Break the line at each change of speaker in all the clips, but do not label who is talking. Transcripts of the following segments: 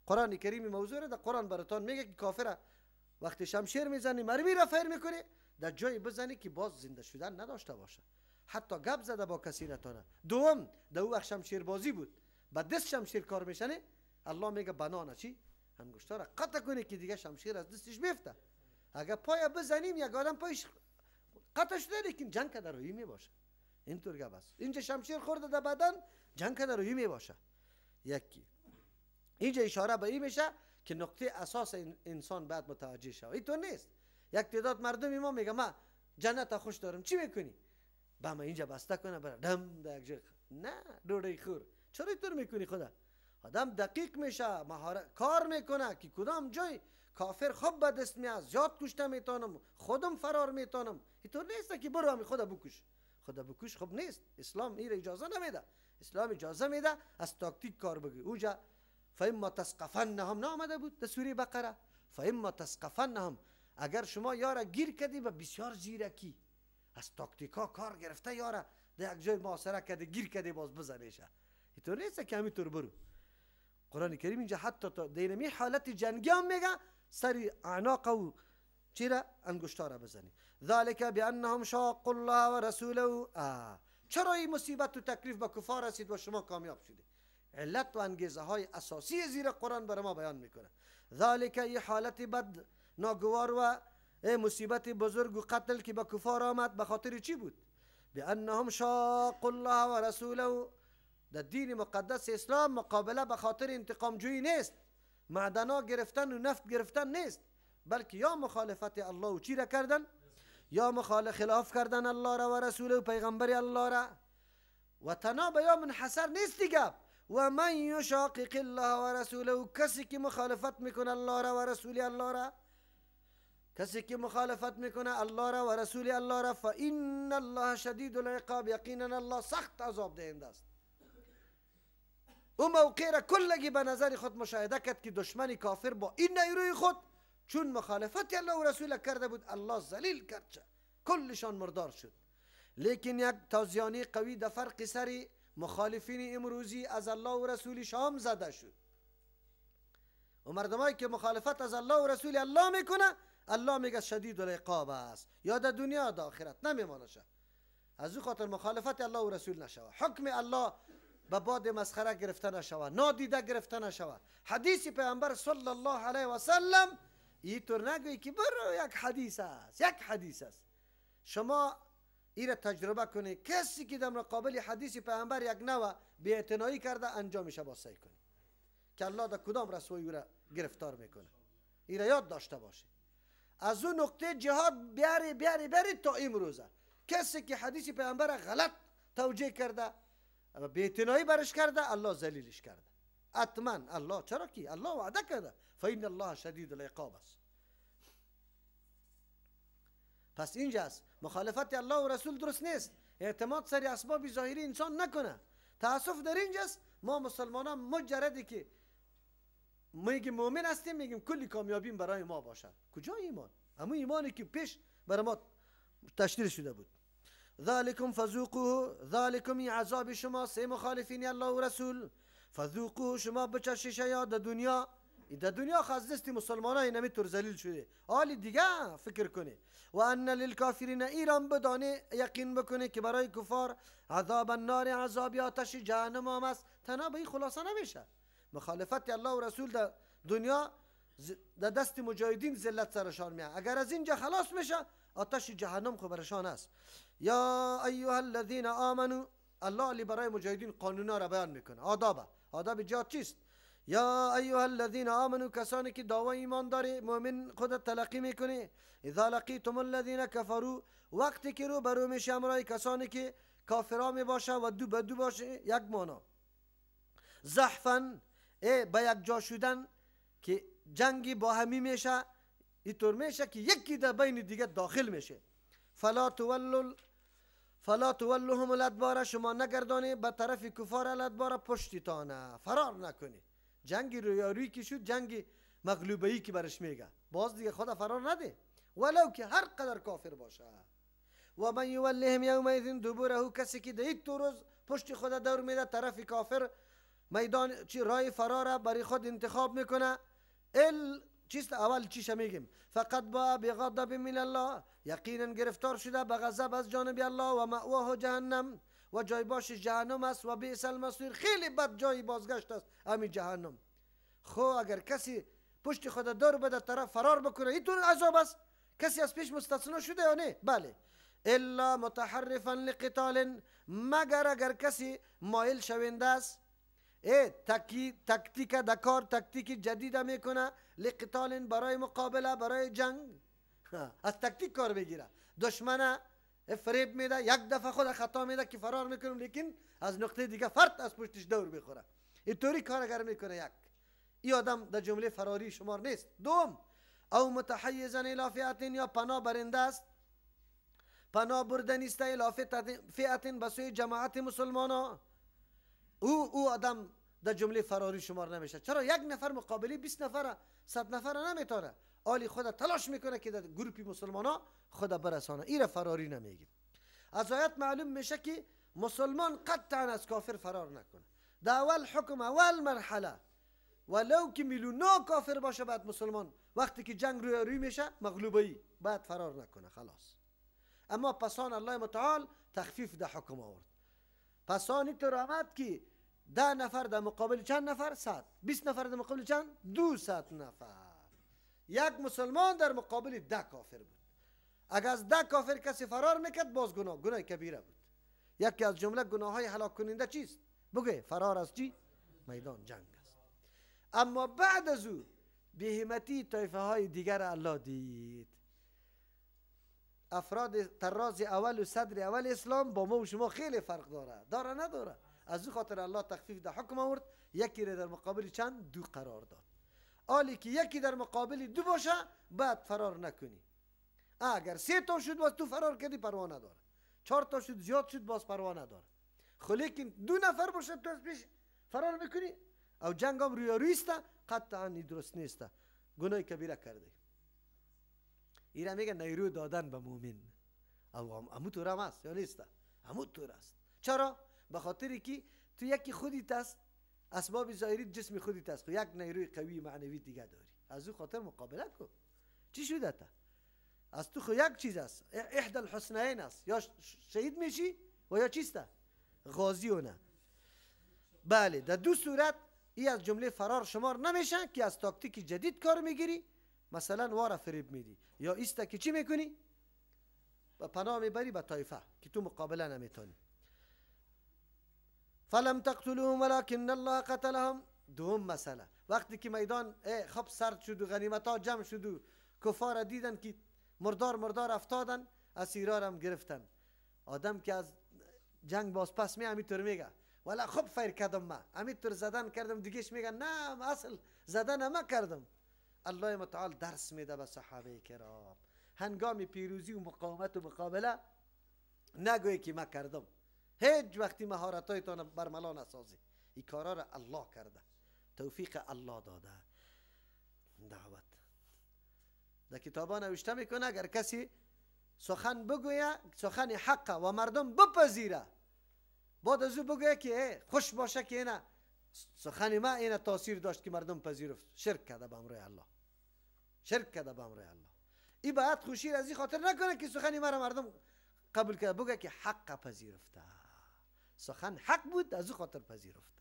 قرآن کریم موضوع در قرآن براتون میگه که کافر وقتی شمشیر میزنی مرمی را فیر میکنه در جای بزنی که باز زنده شدن نداشته باشه، حتی گپ زده با کسی نتونه. دوم در او وقت شمشیر بازی بود، با دست شمشیر کار میشنه، الله میگه بنانه چی انگشتر را قطع کنه که دیگه شمشیر از دستش بیفته. اگر پای بزنیم یک آدم پایش قطع شده لیکن جنگ که در روی می باشه. اینطور گپ است. اینجا شمشیر خورده در بدن، جنگ که در روی می باشه. یکی اینجا اشاره به این میشه که نقطه اساس انسان باید متوجه شود. اینطور نیست یک تعداد مردم ما میگه من جنت خوش دارم، چی میکنی؟ با ما اینجا بسته کنه بره دم در یک جای. نه دوڑی خور. چرا اینطور میکنی؟ خدا آدم دقیق میشه، مهارت کار میکنه که کدام جای کافر خوب به دست میاد، زیاد کشته میتونم، خودم فرار میتونم. اینطور نیست که برو همین خدا بکش. خدا بکش خب نیست. اسلام این اجازه نمیده. اسلام اجازه میده از تاکتیک کار بگی. اونجا فاما تسقفنهم نامده بود در سوره بقره. فاما تسقفنهم، اگر شما یارا گیر کردی به بسیار زیرکی از تاکتیکا کار گرفته یارا در یک جای محاصره کرده گیر کرده باز بزنیشه. اینطور نیست که همینطور برو. قرآن کریم اینجا حتی تا دینمی حالت جنگی هم میگه سری اعناق و چرا انگشتار بزنی. ذالک بانهم شاقوا الله و رسوله. چرا این مصیبت و تکلیف به کفار رسید و شما کامیاب شدید؟ علت و انگیزه های اساسی زیر قرآن برای ما بیان میکنه. ذالک این حالت بد ناگوار و مصیبت بزرگ و قتل که به کفار آمد به خاطر چی بود؟ بانهم شاقوا الله و رسوله. در دین مقدس اسلام مقابله به خاطر انتقام جویی نیست، معدنا گرفتن و نفت گرفتن نیست، بلکه یا مخالفت الله و چی را کردن، یا خلاف کردن الله را و رسول و پیغمبر الله را. و تناب یا منحصر نیست دیگه. و من یشاقق الله و رسوله، کسی که مخالفت میکنه الله را و رسول الله را، کسی که مخالفت میکنه الله را و رسول الله را، فان الله شدید العقاب، یقینا الله سخت عذاب دهنده است. اون موقع را کلگی به نظر خود مشاهده کرد که دشمن کافر با این نیروی خود چون مخالفت الله و رسول کرده بود الله ذلیل کرد، کلشان مردار شد. لیکن یک تازیانی قوی در فرق سری مخالفین امروزی از الله و رسول شام زده شد. و مردمایی که مخالفت از الله و رسول الله میکنه الله میگه شدید العقاب است، یا در دنیا در آخرت نمیمانه. از او خاطر مخالفت الله و رسول نشوه، حکم الله به باد مسخره گرفته نشوه، نادیده گرفته نشوه. حدیث پیامبر صلی الله علیه و سلم اینطور نگویی که برو یک حدیث است، یک حدیث است. شما این را تجربه کنید، کسی که در مقابل حدیث پیامبر یک نوع بی‌اعتنایی کرده انجامش با سعی کنید که الله در کدام رسوایی را گرفتار میکنه. این را یاد داشته باشه. از اون نقطه جهاد بیاری تا امروزه کسی که حدیث پیامبر را غلط توجیه کرده و بی‌اعتنایی برش کرده الله ذلیلش کرده. حتما الله، چرا کی الله وعده کرده فإن الله شدید العقاب است. پس اینجاست مخالفت الله و رسول درست نیست. اعتماد سری اسباب ظاهری انسان نکنه. تاسف در اینجاست ما مسلمانان مجردی که میگیم مؤمن هستیم میگیم کلی کامیابی برای ما باشد. کجا ایمان؟ همون ایمانی که پیش برای ما تشریح شده بود. ذالکم فذوقوه، ذالکم این عذاب شما سه مخالفین الله و رسول. فذوقوه شما بچشش یا در دنیا خاص دستی مسلمانای نمی طور ذلیل شده، حالی دیگه فکر کنه. و ان للکافرین ایران بدانه یقین بکنه که برای کفار عذاب النار، عذاب آتش جهنم هم است. تنها به این خلاصه نمیشه. مخالفت الله و رسول در دنیا در دست مجاهدین ذلت سرشان میاد، اگر از اینجا خلاص میشه آتش جهنم خبرشان است. یا ایها الذین آمنو، الله علی برای مجاهدین قانونا را بیان میکنه. آداب جهاد چیست؟ یا ایها الذین آمنو، کسانی که دعوی ایمان داره مؤمن خودت تلقی میکنه. اذا لقیتم الذین کفروا، وقتی که رو برو میشه امرای کسانی که کافرا می باشه و دو به دو باشه، یک مانا زحفا به یک جا شدن که جنگی با همی میشه، اینطور میشه که یکی در بین دیگه داخل میشه. فلا تولوهم الادبار، شما نگردانه به طرف کفار الادبار پشتیتانه، فرار نکنی. جنگی رویارویی که شد، جنگی مغلوبه‌ای که برش میگه، باز دیگه خدا فرار نده ولو که هر قدر کافر باشه. و من یولهم یومئذ دبره، کسی که در یک روز پشت خدا دور میده طرف کافر میدان چی راه فرار برای خود انتخاب میکنه، چیست اول چیش میگیم؟ فقط با بغضب من الله، یقینا گرفتار شده به غضب از جانب الله، و مأواه جهنم، و جای باشش جهنم است، و بئس المصیر، خیلی بد جای بازگشت است همین جهنم. خو اگر کسی پشت خود دور بده طرف فرار بکنه اینطور عذاب است. کسی از پیش مستثنا شده یا نه؟ بله. الا متحرفا لقتال، مگر اگر کسی مایل شونده است تکتیک دکار، تکتیک جدید میکنه، لقتال برای مقابله، برای جنگ، از تکتیک کار بگیره. دشمن فریب میده، یک دفعه خود خطا میده که فرار میکنم، لیکن از نقطه دیگه فرد از پشتش دور بخوره. اینطوری کار اگر میکنه یک، این آدم در جمله فراری شمار نیست. دوم، او متحیزا الی فئة، یا پناه برنده است، پناه بردن است الی فئة، بسوی جماعت مسلمانان. او آدم در جمله فراری شمار نمیشه. چرا؟ یک نفر مقابلی 20 نفر 100 نفر نمیتونه، آلی خود تلاش میکنه که در گروپی مسلمانا خود برسانه. این را فراری نمیگیم. از آیت معلوم میشه که مسلمان قطعا از کافر فرار نکنه. در اول حکم، اول مرحله، ولو که میلیون‌ها کافر باشه، بعد مسلمان وقتی که جنگ روی میشه مغلوبی، بعد فرار نکنه خلاص. اما پسان الله متعال تخفیف ده حکم آورد. پسانی تو آمد که 10 نفر در مقابل چند نفر؟ 100. 20 نفر در مقابل چند؟ 200 نفر. یک مسلمان در مقابل 10 کافر بود. اگر از 10 کافر کسی فرار میکرد باز گناه کبیره بود. یکی از جمله گناه های هلاک کننده چیست؟ بگه فرار از چی؟ میدان جنگ است. اما بعد از او بهمتی طایفه های دیگر الله دید. افراد طراز اول و صدر اول اسلام با ما و شما خیلی فرق داره نداره. از او خاطر الله تخفیف ده حکم آورد، یکی را در مقابل چند؟ 2 قرار داد. حالی که یکی در مقابل 2 باشه بعد فرار نکنی. اگر 3 تا شد باز تو فرار کردی پروا نداره، 4 تا شد زیاد شد باز پروا نداره. خب لیکن 2 نفر باشه تو از پیش فرار میکنی او جنگ هم روی است، قطعا درست نیست، گناه کبیره کرده. اینا میگه نیرو دادن به مؤمن. امو طور هم است یا نیست؟ امو طور است. چرا؟ به خاطری که تو یکی خودیت است، اسباب ظاهری جسم خودیت است، یک نیروی قوی معنوی دیگه داری، از او خاطر مقابله کن. چی شده تا؟ از تو خو یک چیز است، احد الحسنین است، یا شهید میشی و یا چیست؟ غازی و نه. بله، در 2 صورت ای از جمله فرار شمار نمیشه که از تاکتیک جدید کار میگیری، مثلا واره فریب میدی، یا ایستا که چی میکنی؟ و پناه میبری به طایفه که تو مقابله نمیتونی. فلم تقتلوهم ولكن الله قتلهم. دوم مسئله، وقتی که میدان خب سرد شد و غنیمت ها جمع شد و کفار دیدن که مردار افتادن، اسیرار هم گرفتن. آدم که از جنگ باز پس همینطور میگه ولی خب فیر کردم، من همینطور زدن کردم، دیگهش میگن نه اصل زدن ما کردم. الله متعال درس میده به صحابه کرام، هنگام پیروزی و مقاومت و مقابله نگوی که ما کردم. هیچ وقتی مهارتایتان برملا نسازی، این کارا را الله کرده، توفیق الله داده. دعوت در کتابا نوشته میکنه اگر کسی سخن بگویه، سخن حق و مردم بپذیره، بعد از او بگویه که خوش باشه که اینا سخن ما اینا تاثیر داشت که مردم پذیرفت، شرک کرده به امر الله، شرک کرده به امر الله. این باید خوشی از این خاطر نکنه که سخن ما را مردم قبول کرده، بگه که حق پذیرفته، سخن حق بود از او خاطر پذیرفته.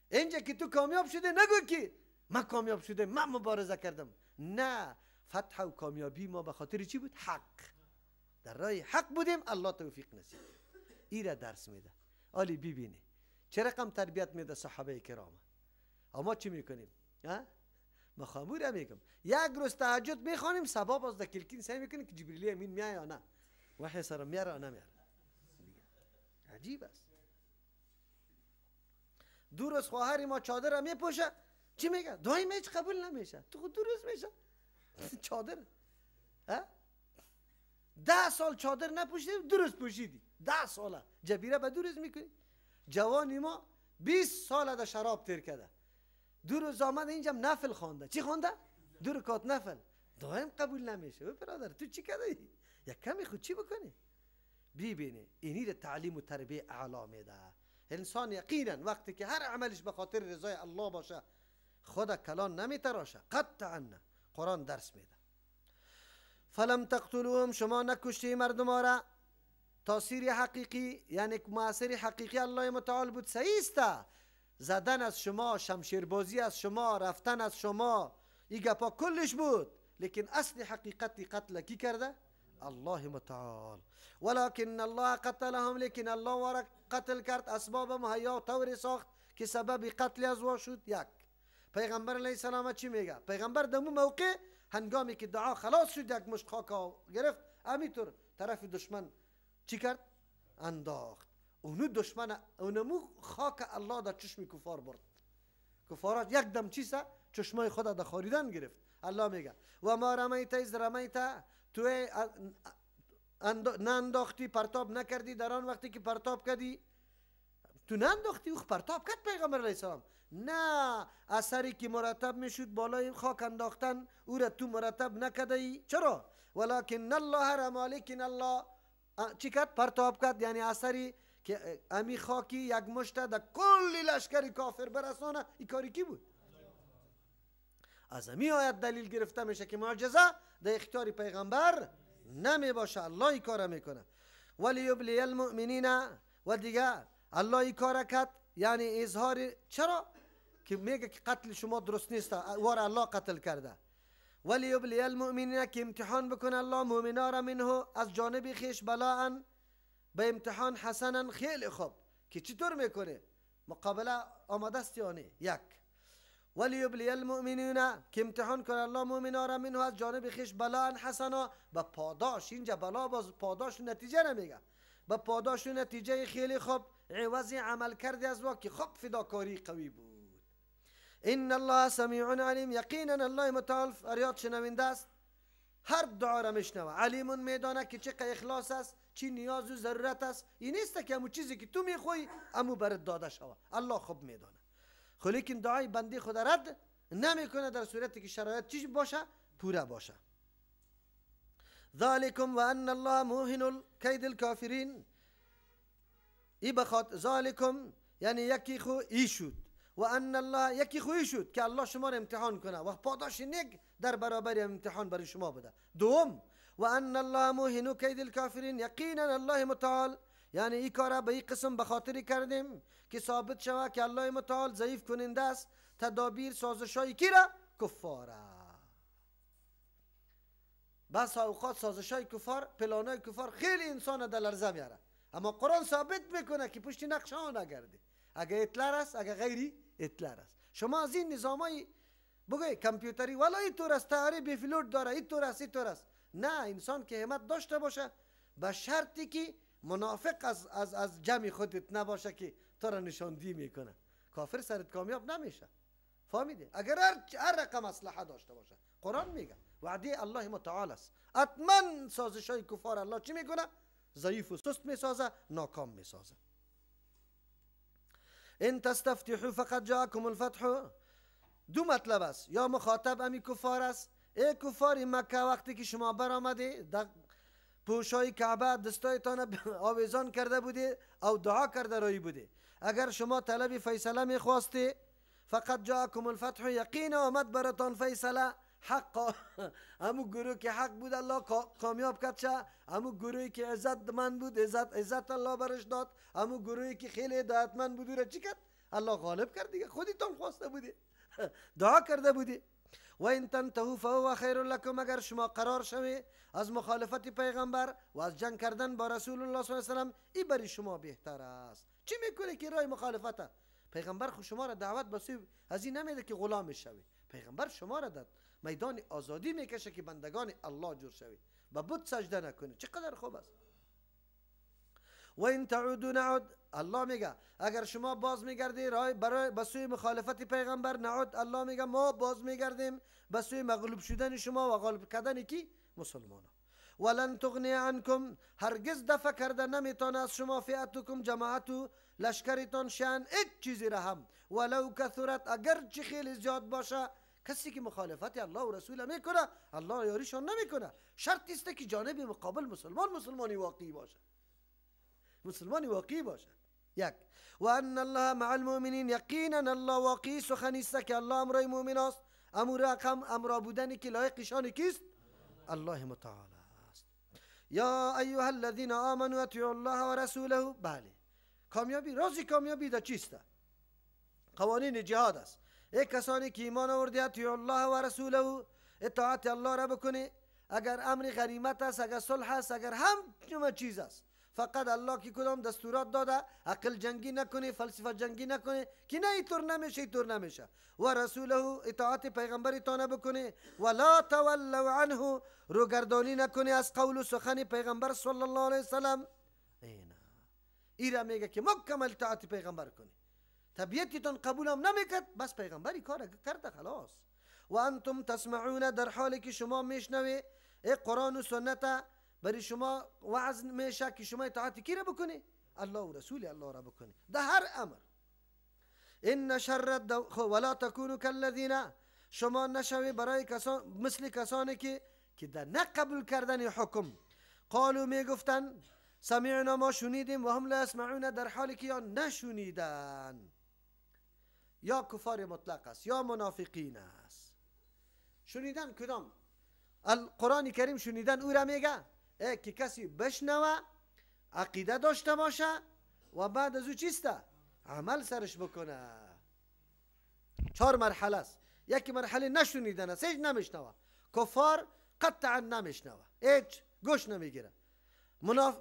اینجا که تو کامیاب شده نگو که من کامیاب شده، من مبارزه کردم. نه، فتح و کامیابی ما به خاطر چی بود؟ حق. در راه حق بودیم، الله توفیق نصیب. این را درس میده. آلی ببینی چه رقم تربیت میده صحابه کرام. اما چی میکنیم؟ ما خاموره میگم یک روز تهجد میخوانیم، سبب از دکلکین سعی میکنیم که جبریل امین میاد یا نه، وحی سر میاره یا نمیاره. عجیب است. 2 روز خواهر ما چادر را میپوشه، چی میگه؟ دائم هیچ قبول نمیشه. تو خود 2 روز میشه چادر 10 سال چادر نپوشیدی، 2 روز پوشیدی. 10 ساله جبیره به 2 روز میکنی. جوانی ما 20 ساله در شراب تیر کرده، 2 روز آمده اینجا نفل خوانده. چی خوانده؟ 2 رکعت نفل. دائم قبول نمیشه. و برادر تو چی کردی؟ یک کمی خود چی بکنی؟ ببینی اینی را تعلیم و تربیه اعلا میده. انسان یقینا وقتی که هر عملش به خاطر رضای الله باشه خود کلان نمیتراشه، قطعا نه. قرآن درس میده. فلم تقتلوهم، شما نکشتی مردم را. تاثیر حقیقی یعنی مؤثر حقیقی الله متعال بود. صحیح است زدن از شما، شمشیربازی از شما، رفتن از شما، این گپا کلش بود، لیکن اصل حقیقتی قتل کی کرده؟ الله متعال. ولكن الله قتلهم، لیکن الله وارا قتل کرد، اسباب مهیا و طور ساخت که سبب قتل از وا شد. یک پیغمبر علیه السلام چی میگه؟ پیغمبر در اون موقع هنگامی که دعا خلاص شد یک مشت خاک گرفت، همینطور طرف دشمن چی کرد؟ انداخت. اونو دشمن اونمو خاک الله در چشم کفار برد. کفارات یک دم چیسه چشمای خود در خاریدن گرفت. الله میگه و ما رمیت از رمیت، تو ننداختی، پرتاب نکردی در آن وقتی که پرتاب کردی. تو ننداختی، او پرتاب کرد پیغمبر علیه السلام. نه، اثری که مرتب میشد بالای خاک انداختن او را تو مرتب نکردی. چرا؟ ولکن الله رما، لیکن الله چی کرد؟ پرتاب کرد. یعنی اثری که امی خاکی یک مشت در کل لشکر کافر برسانه، این کاری کی بود؟ از امی آیت دلیل گرفته میشه که معجزه در اختیار پیغمبر نمی باشه، الله ای کار میکنه. ولی یبلی المؤمنین، و دیگه الله ای کار کرد، یعنی اظهار چرا که میگه که قتل شما درست نیست، وار الله قتل کرده. ولی یبلی المؤمنین، که امتحان بکنه الله مؤمنا را منه از جانب خیش، بلاء به امتحان، حسنا خیلی خوب. که چطور میکنه؟ مقابله آماده است یا نه؟ یک ولی یبلی المؤمنین، که امتحان کنه الله مؤمنا را منه از جانب خیش، بلاء حسنا، به پاداش. اینجا بلا باز پاداش نتیجه نمیگه، به پاداش نتیجه خیلی خوب، عوضی عمل کرده از وقت که خوب فداکاری قوی بود. ان الله سمیع علیم، یقینا الله متعال فریاد شنونده است، هر دعا را میشنوه. علیم میدانه که چه اخلاص است، چی نیاز و ضرورت است. این نیست که همون چیزی که تو میخوای امو برات داده شوه، الله خوب میدانه. خب لیکن دعای بنده خود رد نمیکنه در صورتی که شرایط چی باشه؟ پورا باشه. ذالکم و ان الله موهن الکید الکافرین، ای بخاطر ذالکم یعنی یکی خو ای شد، و ان الله یکی خوی شد که الله شما را امتحان کنه و پاداش نیک در برابر امتحان برای شما بده. دوم و ان الله موهن کید الکافرین، یقینا الله متعال یعنی این کار به این قسم به خاطر کردیم که ثابت شود که الله متعال ضعیف کننده است تدابیر سازشای کی را؟ کفاره. بس اوقات سازشای کفار، پلانای کفار خیلی انسان در لرزه میاره، اما قرآن ثابت میکنه که پشت نقشه ها نگرده. اگه هتلر است، اگه غیری هتلر است. شما از این نظامای بگوی کامپیوتری والا اینطور است، طیاره بی پیلوت داره، اینطور است، اینطور است. نه، انسان که همت داشته باشه، به شرطی که منافق از جمع خودت نباشه که تو را نشاندهی میکنه. کافر سرت کامیاب نمیشه. فهمیده؟ اگر هر رقم اسلحه داشته باشه، قرآن میگه وعده الله متعال است، حتما سازشای کفار الله چی میکنه؟ ضعیف و سست میسازه، ناکام میسازه. ان تستفتحوا فقد جاءكم الفتح، دو مطلب است. یا مخاطب امی کفار است، ای کفار مکه، وقتی که شما برآمده در پوشای کعبه دستایتان آویزان کرده بوده او دعا کرده رایی بوده، اگر شما طلب فیصله میخواسته، فقط جاءكم الفتح، یقین آمد براتان فیصله. حق همو گروه که حق بود الله کامیاب کرد شه، همو گروهی که عزت من بود عزت الله برش داد، همو گروهی که خیلی هدایتمند بود را چی کرد؟ الله غالب کرد دیگه. خودتون خواسته بودی، دعا کرده بودی. و ان تنتهوا فهو خیر لكم، اگر شما قرار شوی از مخالفت پیغمبر و از جنگ کردن با رسول الله صلی الله علیه و سلم، این برای شما بهتر است. چی میکنه که راه مخالفت؟ پیغمبر خود شما را دعوت به از این نمیده که غلام شوی. پیغمبر شما را داد میدان آزادی میکشه که بندگان الله جور شوی، به بت سجده نکنی. چقدر خوب است. و ان تعودوا نعود، الله میگه اگر شما باز میگردی برای به سوی مخالفت پیغمبر، نعود، الله میگه ما باز میگردیم به سوی مغلوب شدن شما و غالب کردن کی؟ مسلمانان. ولن تغنی عنکم، هرگز دفع کرده نمیتونه از شما فئتکم، جماعت و لشکرتان، شان هیچ چیزی را هم، ولو کثرت، اگر چی خیلی زیاد باشه. کسی که مخالفت الله و رسول میکنه الله یاریشان نمیکنه. شرط است که جانب مقابل مسلمانی واقعی باشه، مسلمانی واقعی باشه. یک و ان الله مع المؤمنین، یقینا الله واقعی سخنی است که الله امرای مؤمن است. امر رقم امر بودنی که لایقشان کیست؟ الله متعال است. یا ایها الذین آمنوا اطیعوا الله و رسوله. بله، کامیابی، رازی کامیابی در چیست؟ قوانین جهاد است. ای کسانی که ایمان آورده، اطیعوا الله و رسوله، اطاعت الله را بکنه. اگر امر غنیمت است، اگر صلح است، اگر همه چیز است، فقط الله که کدام دستورات داده، عقل جنگی نکنه، فلسفه جنگی نکنه که نه اینطور نمیشه اینطور نمیشه. و رسوله، اطاعت پیغمبرتان بکنه. ولا تولوا عنه، روگردانی نکنه از قول و سخن پیغمبر صلی الله علیه وسلم. اینا میگه که مکمل اطاعت پیغمبر کنی. طبیعتتون قبول هم نمیکرد، بس پیغمبری کار کرده خلاص. و انتم تسمعون، در حالی که شما میشنوی قرآن و سنت، برای شما وعظ میشه که شما اطاعت کی را بکنی؟ الله و رسول الله را بکنی در هر امر. ان شر ولا تكونوا كالذین، شما نشوی برای کسان مثل کسانی که در نقبول کردن حکم، قالوا میگفتن سمعنا، ما شنیدیم، و هم لا يسمعون، در حالی که یا نشنیدن. یا کفار مطلق است یا منافقین است. شنیدن کدام؟ القرآن کریم شنیدن او را میگه که کسی بشنوه، عقیده داشته باشه و بعد از او چیسته؟ عمل سرش بکنه. 4 مرحله است. یکی مرحله نشنیدن است، هیچ نمیشنوه. کفار قطعا نمیشنوه، هیچ گوش نمیگیره.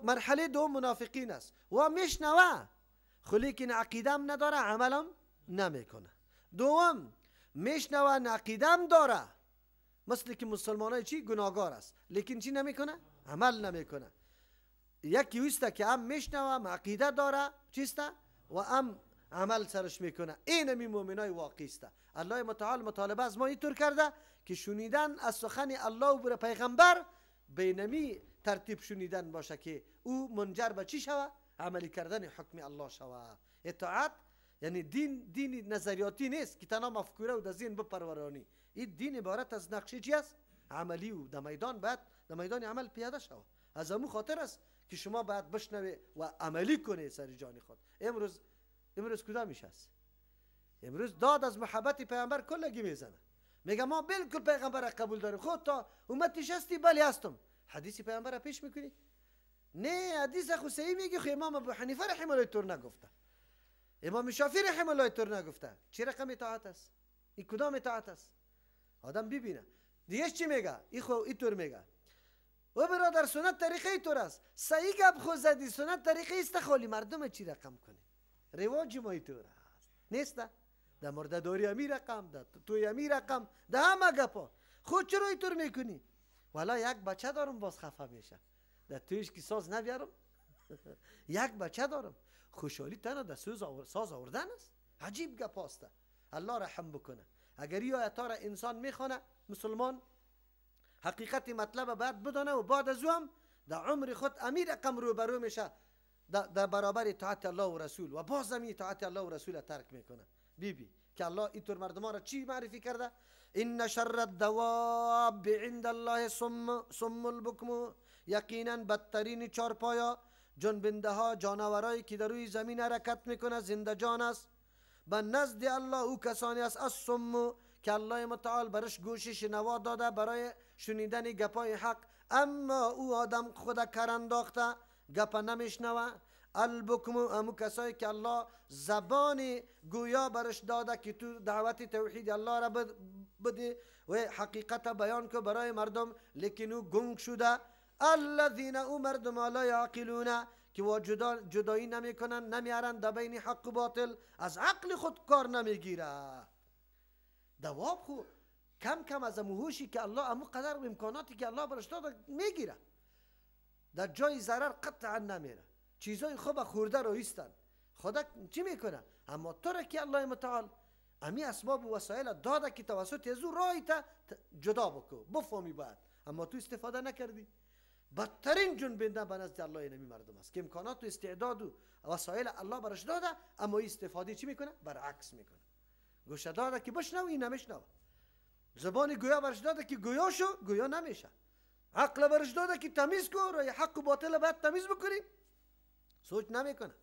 مرحله 2 منافقین است، و میشنوه لیکن عقیده هم نداره، عملم نمیکنه. دوم میشنوه، عقیده هم داره، مثل که مسلمانای چی گناهگار است، لیکن چی نمیکنه؟ عمل نمیکنه. یکی اوست که هم میشنوه، عقیده داره، چیسته؟ و هم عمل سرش میکنه. این می مؤمنای واقعی است. الله متعال مطالبه از ما اینطور کرده که شنیدن از سخن الله و پیغمبر بینمی ترتیب شنیدن باشه که او منجر به چی شوه؟ عملی کردن حکم الله شوه. اطاعت یعنی دین نظریاتی نیست که تنها مفکوره و در ذهن بپرورانی. این دین عبارت از نقشه چی است؟ عملی، و در میدان بعد در میدان عمل پیاده شوه. از همون خاطر است که شما باید بشنوی و عملی کنی سر جان خود. امروز کدامش است؟ امروز داد از محبت پیغمبر کلگی میزنه، میگه ما بالکل پیغمبر را قبول داریم. خود تا امتش هستی؟ بلی هستم. حدیث پیغمبر را پیش میکنی؟ نه، حدیث خو صحیح میگی، خو امام ابو حنیفه رحمه الله طور نگفته، امام شافعی رحمه الله طور نگفته. چه رقم اطاعت است؟ این کدام اطاعت است؟ آدم ببینه دیگه چی میگه، این خو اینطور میگه. و برادر سنت طریقه اینطور است. صحیح گپ خو زدی، سنت طریقه است، خالی مردم چی رقم کنی؟ رواج ما اینطور است نیست؟ در مرده‌داری امی رقم، در توی امی رقم، در همه گپا. خود چرا اینطور میکنی؟ والا یک بچه دارم باز خفه میشه، در تویش که ساز نبیارم. یک بچه دارم، خوشحالی تنها در ساز آوردن است. عجیب گپ است. الله رحم بکنه. اگر این آیات را انسان میخونه، مسلمان حقیقت مطلب بعد بدانه و بعد از او هم در عمر خود امیر رقم روبرو میشه در برابر اطاعت الله و رسول، و باز هم اطاعت الله و رسول ترک میکنه. بی که الله اینطور مردمان را چی معرفی کرده؟ ان شر الدواب عند الله صم البکم، یقینا بدترین چارپایا جنبنده ها، جانورایی که در روی زمین حرکت میکنه، زنده جان است. به نزد الله او کسانی است الصم که الله متعال برش گوش شنوا داده برای شنیدن گپای حق، اما او آدم خود کر انداخته، گپ نمیشنوه. البکم، امو کسایی که الله زبان گویا برش داده که تو دعوت توحید الله را بده و حقیقت بیان که برای مردم، لیکن او گنگ شده. الذین، او مردم لا یعقلون که و جدایی نمیکنن، نمیارن در بین حق و باطل، از عقل خود کار نمیگیره. دواب خو کم کم از اموهوشی که الله امو قدر امکاناتی که الله برش داده میگیره، در جای ضرر قطعا نمیره. چیزای خوب خورده رو ایستن، خدا چی میکنه؟ اما تو را که الله متعال امی اسباب و وسایل داده که توسط از او راهی تا جدا بکو، بفهمی باید، اما تو استفاده نکردی. بدترین جنبنده به نزد الله اینمی مردم است که امکانات و استعداد و وسایل الله برش داده، اما استفاده چی میکنه؟ برعکس میکنه. گوش داده که بشنوی نمیشنوه، زبان گویا برش داده که گویا شو، گویا نمیشه. عقل برش داده که تمیز کن، رای حق و باطل باید تمیز بکنی، سوچ نمیکنه.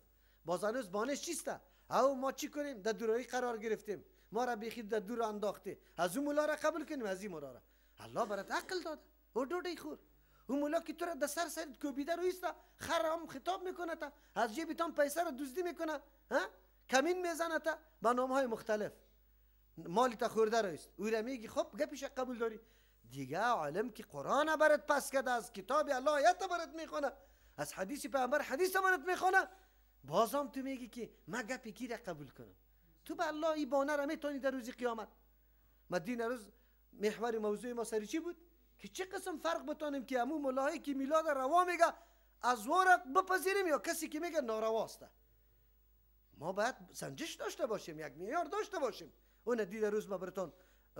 باز هنوز بانش چیسته؟ او ما چی کنیم؟ در دوراهی قرار گرفتیم، ما را بیخی در دور انداخته، از اون مولا را قبول کنیم، از این مولا را. الله برات عقل داده، او ډوډۍ خور. اون مولا که تو را در سر سرت کوبیده رو ایسته، خرام خطاب میکنه تا، از جیبتان پیسه را دزدی میکنه، کمین میزنه تا با نامهای مختلف، مالی تا خورده رو ایست. او را میگی خب گپیش قبول داری؟ دیگه عالم که قرآن برات پس کرده، از کتاب الله آیت برات میخونه، از حدیث پیامبر حدیث برات میخونه، بازم تو میگی که من گپی کی را قبول کنم؟ تو به الله این بانه را میتونی در روز قیامت؟ مدین روز محور موضوع ما سری چی بود؟ که چه قسم فرق بتانیم که همون ملاحی که میلاد روا میگه از وارق بپذیریم یا کسی که میگه نارواسته. ما باید سنجش داشته باشیم، یک معیار داشته باشیم. اون دید روز ما براتون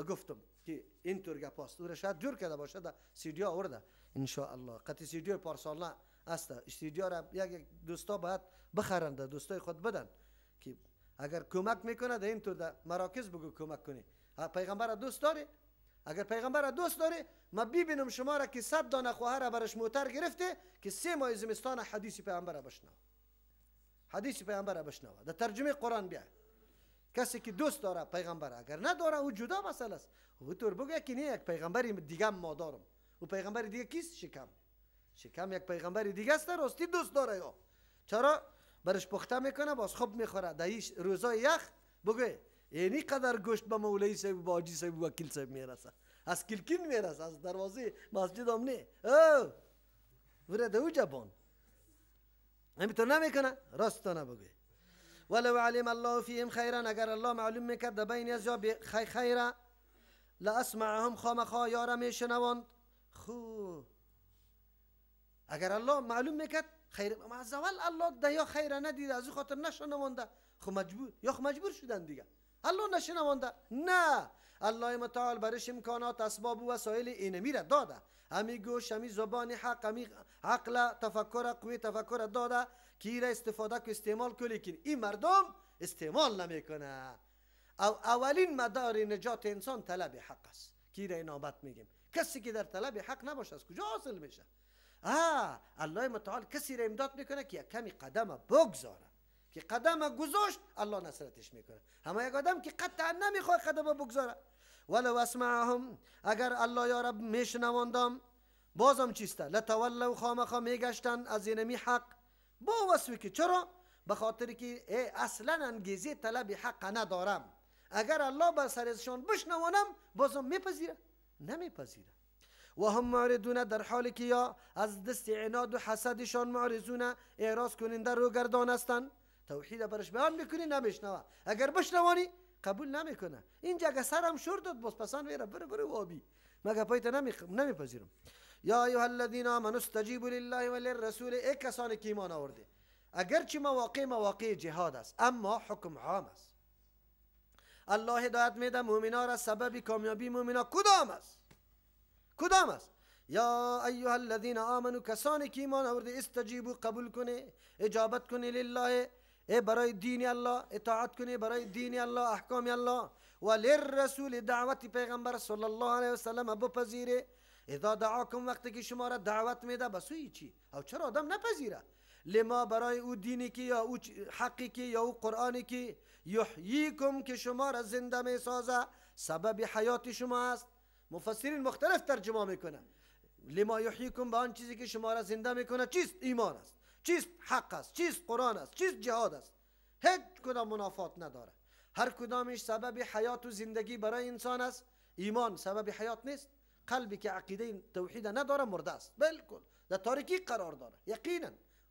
گفتم که اینطور گپاست. او را شاید جور کرده باشه، در سیدیا آورده ان شاء الله. قطعی سیدیا پارسال نه است. سیدیا را یک دوستا باید بخرند، دوستای خود بدن که اگر کمک میکنه در اینطور در مراکز بگو کمک کنی. پیغمبر دوست داری؟ اگر پیغمبر دوست داری، ما ببینم شما را که 100 دانه خواهر برش موتر گرفته که 3 ماه زمستان حدیث پیغمبر بشنوه، حدیث پیغمبر بشنوه، در ترجمه قرآن بیا. کسی که دوست داره پیغمبر، اگر نداره او جدا مسئله است. او طور بگه که نه یک پیغمبر دیگه ما دارم. او پیغمبر دیگه کیست؟ شکم یک پیغمبر دیگه است، راستی دوست داره یا چرا برش پخته میکنه باز خوب میخوره. در این روزای یخ بگه اینی قدر گوشت به مولوی صاحب و حاجی صاحب و وکیل صاحب میرسه، از کلکین میرسه، از دروازه مسجد هم نه ورده او جبان همینطور نمیکنه. راستانه بگه ولو علم الله فیهم خیرا، اگر الله معلوم میکرد در بین از یا خیره لاسمعهم خامخا یارا میشنواند. خوب اگر الله معلوم میکرد خیر، از اول الله ده یا خیره ندید از او خاطر نشنوانده، خب مجبور شدن دیگه. الله نشنوانده؟ نه، الله متعال برش امکانات اسباب و وسایل اینمی را داده، همی گوش، همی زبان حق، همی عقل تفکر، قوی تفکر داده که این را استفاده که استعمال کنی، که این مردم استعمال نمیکنه. اولین مدار نجات انسان طلب حق است که این را انابت میگیم. کسی که در طلب حق نباشه از کجا حاصل میشه؟ الله متعال کسی را امداد میکنه که یک کمی قدم بگذاره، که قدم گذاشت الله نصرتش میکنه. اما یک آدم که قطعا نمیخواد قدم بگذاره، ولو اسمعهم، اگر الله یا رب میشنواندم، بازم چیسته لتولوا، خامخا میگشتن از اینمی حق. با وصفی که چرا؟ به خاطر که اصلا انگیزه طلب حق ندارم. اگر الله به سرشان بشنوانم بازم میپذیره؟ نمیپذیره. و هم معرضون، در حالی که یا از دست عناد و حسدشان معرضون، اعراض کننده رو گردان هستند. توحید برش بیان میکنی نمیشنوه، اگر بشنوانی قبول نمیکنه. اینجا اگه سرم شور داد باز پسان ویره بره وابی مگه پایت نمیپذیرم. یا ایها الذین آمنوا استجیبوا لله وللرسول، ای کسانی که ایمان آورده، اگرچه مواقع جهاد است اما حکم عام است. الله هدایت میده مؤمنا را، سبب کامیابی مؤمنا کدام است؟ یا ایها الذین آمنوا، کسانی که ایمان آورده، استجیبوا، قبول کنه، اجابت کنه، لله، برای دین الله، اطاعت کنه برای دین الله، احکام الله، و للرسول، دعوت پیغمبر صلی الله علیه وسلم بپذیره. اذا دعاکم، وقتی که شما را دعوت میده به سوی چی؟ او چرا آدم نپذیره؟ لما، برای او دینی که یا او حقی که یا او قرآنی که یحییکم، که شما را زنده میسازه، سبب حیات شما است. مفسرین مختلف ترجمه میکنه. لما یحییکم، به آن چیزی که شما را زنده میکنه چیست؟ ایمان است. چیست؟ حق است. چیست؟ قرآن است. چیست؟ جهاد است. هیچ کدام منافات نداره، هر کدامش سبب حیات و زندگی برای انسان است. ایمان سبب حیات نیست. قلبی که عقیده توحید نداره مرده است، بالکل در تاریکی قرار داره. یقینا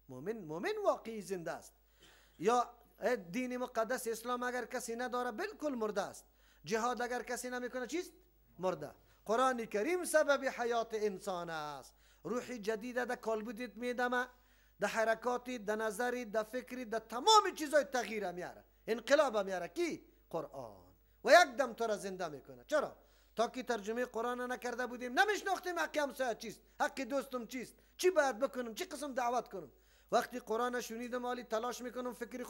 مومن واقعی زنده است. یا دین مقدس اسلام اگر کسی نداره بالکل مرده است. جهاد اگر کسی نمیکنه چیست؟ مرده. قرآن کریم سبب حیات انسان است. روح جدید در کالبودت میدمه، در حرکاتی، در نظری، در فکری، در تمام چیزای تغییر میاره، انقلاب میاره. کی؟ قرآن. و یک دم تو را زنده میکنه. چرا؟ تا که ترجمه قرآن نکرده بودیم نمیشناختیم حق همسایه چیست، حق دوستم چیست، چی باید بکنم، چی قسم دعوت کنم. وقتی قرآن شنیدم مالی تلاش میکنم فکری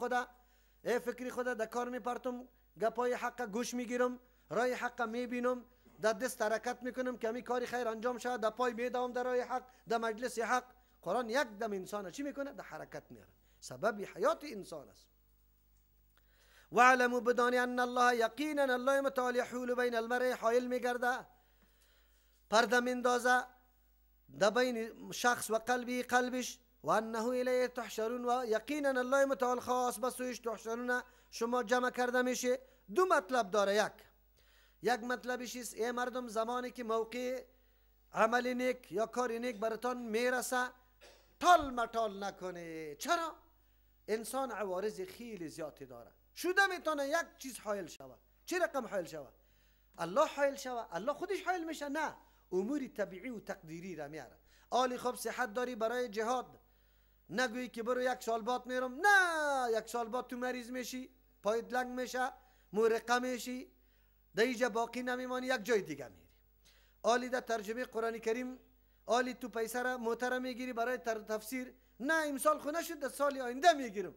خدا در کار میپرتم، گپای حق گوش میگیرم، رای حق میبینم، در دست حرکت میکنم که همی کاری خیر انجام شود، در پای میدوام در راه حق، در مجلس حق. قرآن یک دم انسان چی میکنه؟ در حرکت میاره. سبب حیات انسان است. واعلموا بدانی ان الله یقینا الله متعال یحول بین المرء حائل میگرده پرده میندازه در بین شخص و قلبش و انه الیه تحشرون و یقینا الله متعال خاص به سویش تحشرون شما جمع کرده میشه. دو مطلب داره. یک مطلبش است ای مردم زمانی که موقع عمل نیک یا کار نیک براتان میرسه تال متال نکنه. چرا؟ انسان عوارض خیلی زیادی داره. شده میتونه یک چیز حایل شود. چه رقم حایل شود؟ الله حایل شود؟ الله خودش حایل میشه؟ نه، امور طبیعی و تقدیری را میاره. آلی خب صحت داری برای جهاد، نگویی که برو 1 سال بعد میرم. نه، 1 سال بعد تو مریض میشی، پایت لنگ میشه، مورقه میشی، دیجا باقی نمیمانی، یک جای دیگه میری. آلی در ترجمه قرآن کریم آلی تو پیسه را موتر میگیری برای تفسیر. نه، امسال خونه شد، در سال آینده میگیرم.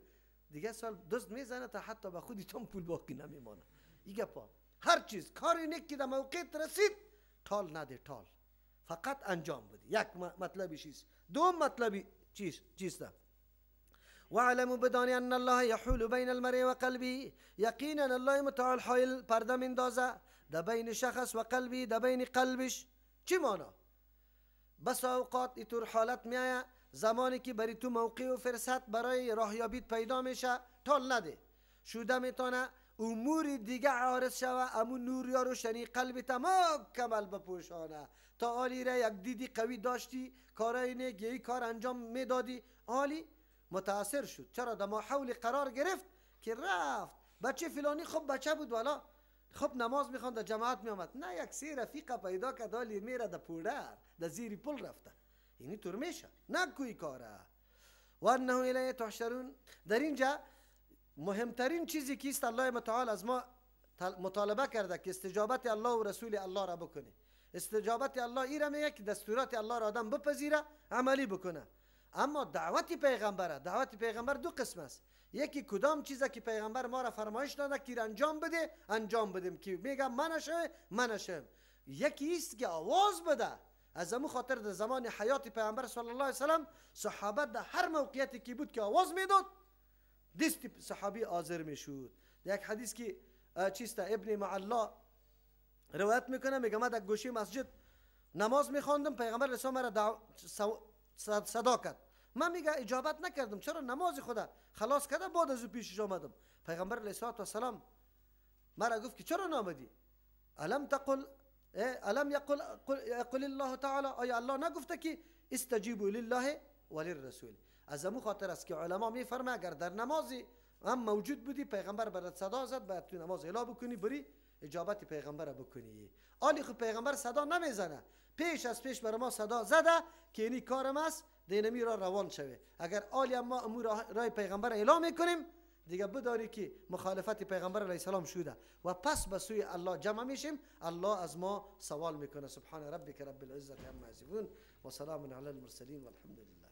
دیگه سال دست میزنه تا حتی به خودی تام پول باقی نمیمانه. ایگه پا هر چیز کاری نیک که در موقعیت رسید تال نده، تال فقط انجام بده. یک مطلبی چیست. دوم مطلبی چیست؟ واعلموا بدانی ان الله یحول بین المرء و قلبه یقینا الله متعال حائل پرده میندازه در بین شخص و قلبی، در بین قلبش. چی مانا؟ بس اوقات اینطور حالت میایه زمانی که بری تو موقع و فرصت برای راهیابیت پیدا میشه تال نده. شده میتونه امور دیگه عارض شوه، امون نور یا روشنی قلبت مکمل بپوشانه. تا آلی را یک دیدی قوی داشتی، کارای نیک یه کار انجام میدادی، آلی متاثر شد. چرا؟ در ما حول قرار گرفت که رفت بچه فلانی خب بچه بود والا خب نماز میخواند در جماعت میامد. نه، یک سی رفیقه پیدا کرد آلی میره در پودر در زیر پل رفته. یعنی طور میشه. نکوی کاره. و انه الیه تحشرون. در اینجا مهمترین چیزی که است الله متعال از ما مطالبه کرده که استجابت الله و رسول الله را بکنه. استجابت الله ای را میگه که دستورات الله را آدم بپذیره، عملی بکنه. اما دعوت پیغمبر دو قسم است. یکی کدام چیزی که پیغمبر ما را فرمایش داده که انجام بده انجام بدیم، که میگه منشم. یکی است که آواز بده. از همون خاطر در زمان حیات پیغمبر صلی الله علیه وسلم صحابه در هر موقعیتی که بود که آواز میداد دست صحابی حاضر میشد. یک حدیث که چیستا ابن معلا روایت میکنه، میگه من در گوشه مسجد نماز میخواندم، پیغمبر رسول مرا صدا کرد. من میگه اجابت نکردم. چرا؟ نماز خدا خلاص کرده بعد از او پیشش آمدم. پیغمبر علیه السلام مرا گفت که چرا نامدی؟ الم یقل الله تعالی، آیا الله نگفته که استجیبوا لله وللرسول؟ از امو خاطر است که علما میفرما اگر در نمازی هم موجود بودی پیغمبر برات صدا زد، باید تو نماز اعلام بکنی، بری اجابت پیغمبر بکنی. آلی خب پیغمبر صدا نمیزنه، پیش بر ما صدا زده که اینی کارم است، دینمی را روان شوه. اگر آلی ما امور رای پیغمبر اعلام میکنیم دیگه بداری که مخالفت پیغمبر علیه السلام شده و پس به سوی الله جمع میشیم. الله از ما سوال میکنه. سبحان ربک رب العزت عما یصفون و سلام علی المرسلین والحمد لله.